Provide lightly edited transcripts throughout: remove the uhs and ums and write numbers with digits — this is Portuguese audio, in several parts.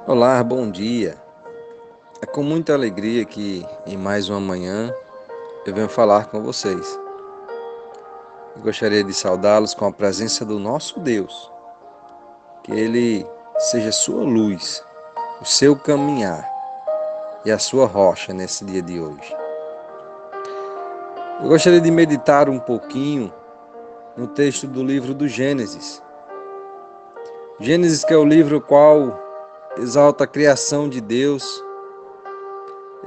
Olá, bom dia. É com muita alegria que em mais uma manhã eu venho falar com vocês. Eu gostaria de saudá-los com a presença do nosso Deus, que Ele seja sua luz, o seu caminhar e a sua rocha nesse dia de hoje. Eu gostaria de meditar um pouquinho no texto do livro do Gênesis. Gênesis, que é o livro qual exalta a criação de Deus,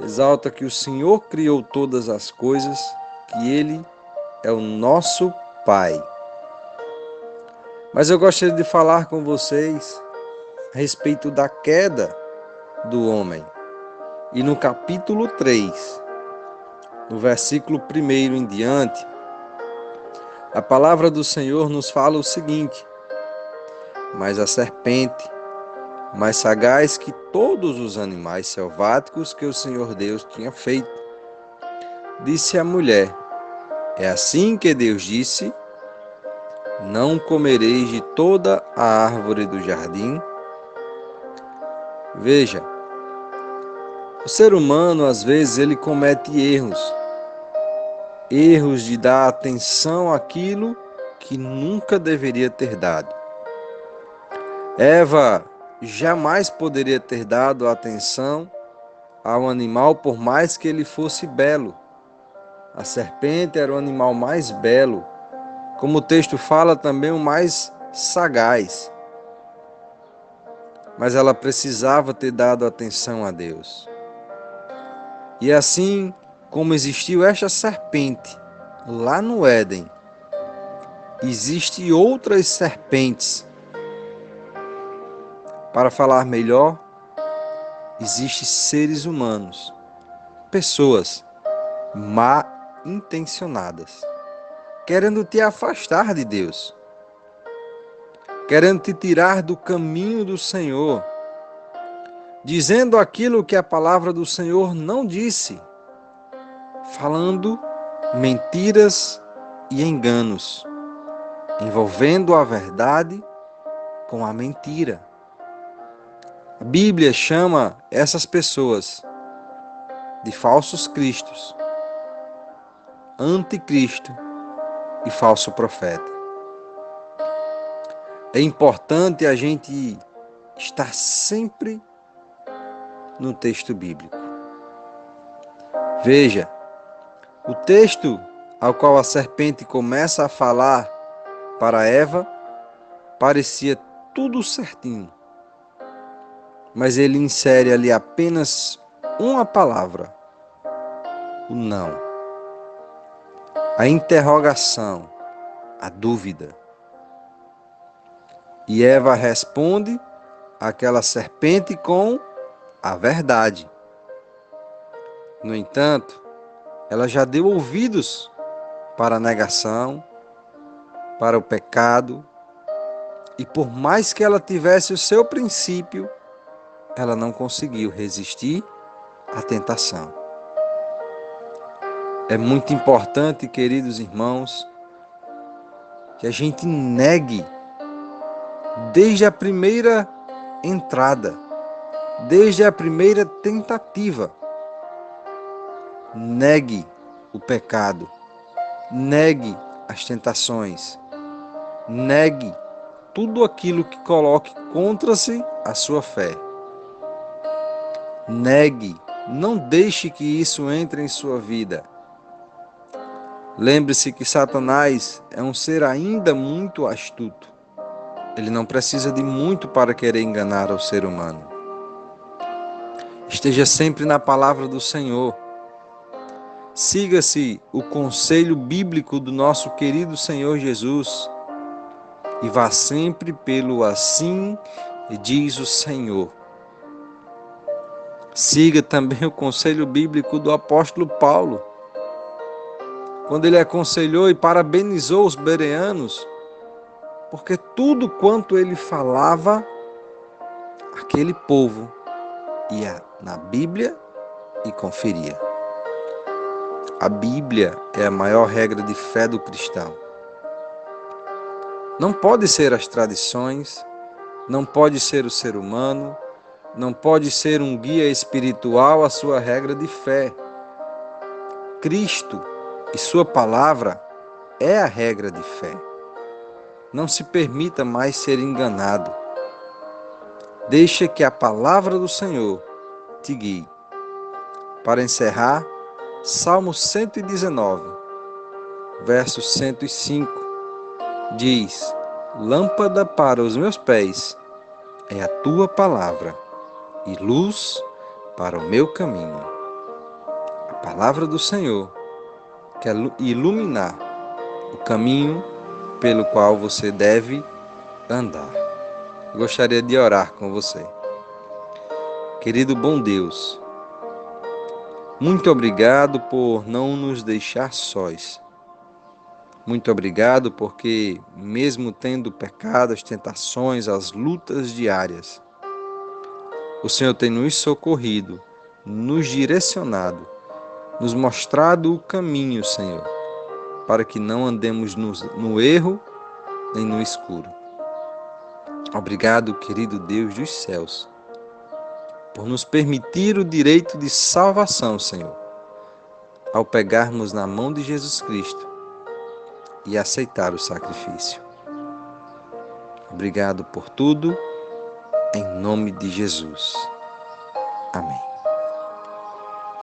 exalta que o Senhor criou todas as coisas, que Ele é o nosso Pai. Mas eu gostaria de falar com vocês a respeito da queda do homem. E no capítulo 3, no versículo 1 em diante, a palavra do Senhor nos fala o seguinte: Mas a serpente, mais sagaz que todos os animais selváticos que o Senhor Deus tinha feito, disse à mulher: É assim que Deus disse: Não comereis de toda a árvore do jardim? Veja, o ser humano, às vezes, ele comete erros de dar atenção àquilo que nunca deveria ter dado. Eva jamais poderia ter dado atenção ao animal, por mais que ele fosse belo. A serpente era o animal mais belo, como o texto fala também, o mais sagaz. Mas ela precisava ter dado atenção a Deus. E assim como existiu esta serpente lá no Éden, existem outras serpentes. Para falar melhor, existem seres humanos, pessoas mal intencionadas, querendo te afastar de Deus, querendo te tirar do caminho do Senhor, dizendo aquilo que a palavra do Senhor não disse, falando mentiras e enganos, envolvendo a verdade com a mentira. A Bíblia chama essas pessoas de falsos cristos, anticristo e falso profeta. É importante a gente estar sempre no texto bíblico. Veja, o texto ao qual a serpente começa a falar para Eva parecia tudo certinho, mas ele insere ali apenas uma palavra: o não, a interrogação, a dúvida. E Eva responde àquela serpente com a verdade. No entanto, ela já deu ouvidos para a negação, para o pecado, e por mais que ela tivesse o seu princípio, ela não conseguiu resistir à tentação. É muito importante, queridos irmãos, que a gente negue desde a primeira entrada, desde a primeira tentativa. Negue o pecado, negue as tentações, negue tudo aquilo que coloque contra-se a sua fé. Negue, não deixe que isso entre em sua vida. Lembre-se que Satanás é um ser ainda muito astuto. Ele não precisa de muito para querer enganar o ser humano. Esteja sempre na palavra do Senhor. Siga-se o conselho bíblico do nosso querido Senhor Jesus e vá sempre pelo assim diz o Senhor. Siga também o conselho bíblico do apóstolo Paulo, quando ele aconselhou e parabenizou os bereanos, porque tudo quanto ele falava, aquele povo ia na Bíblia e conferia. A Bíblia é a maior regra de fé do cristão. Não pode ser as tradições, não pode ser o ser humano, não pode ser um guia espiritual a sua regra de fé. Cristo e sua palavra é a regra de fé. Não se permita mais ser enganado. Deixa que a palavra do Senhor te guie. Para encerrar, Salmo 119, verso 105, diz: Lâmpada para os meus pés é a tua palavra e luz para o meu caminho. A palavra do Senhor quer iluminar o caminho pelo qual você deve andar. Gostaria de orar com você. Querido bom Deus, muito obrigado por não nos deixar sós. Muito obrigado porque, mesmo tendo pecado, as tentações, as lutas diárias, o Senhor tem nos socorrido, nos direcionado, nos mostrado o caminho, Senhor, para que não andemos no erro nem no escuro. Obrigado, querido Deus dos céus, por nos permitir o direito de salvação, Senhor, ao pegarmos na mão de Jesus Cristo e aceitar o sacrifício. Obrigado por tudo, em nome de Jesus. Amém.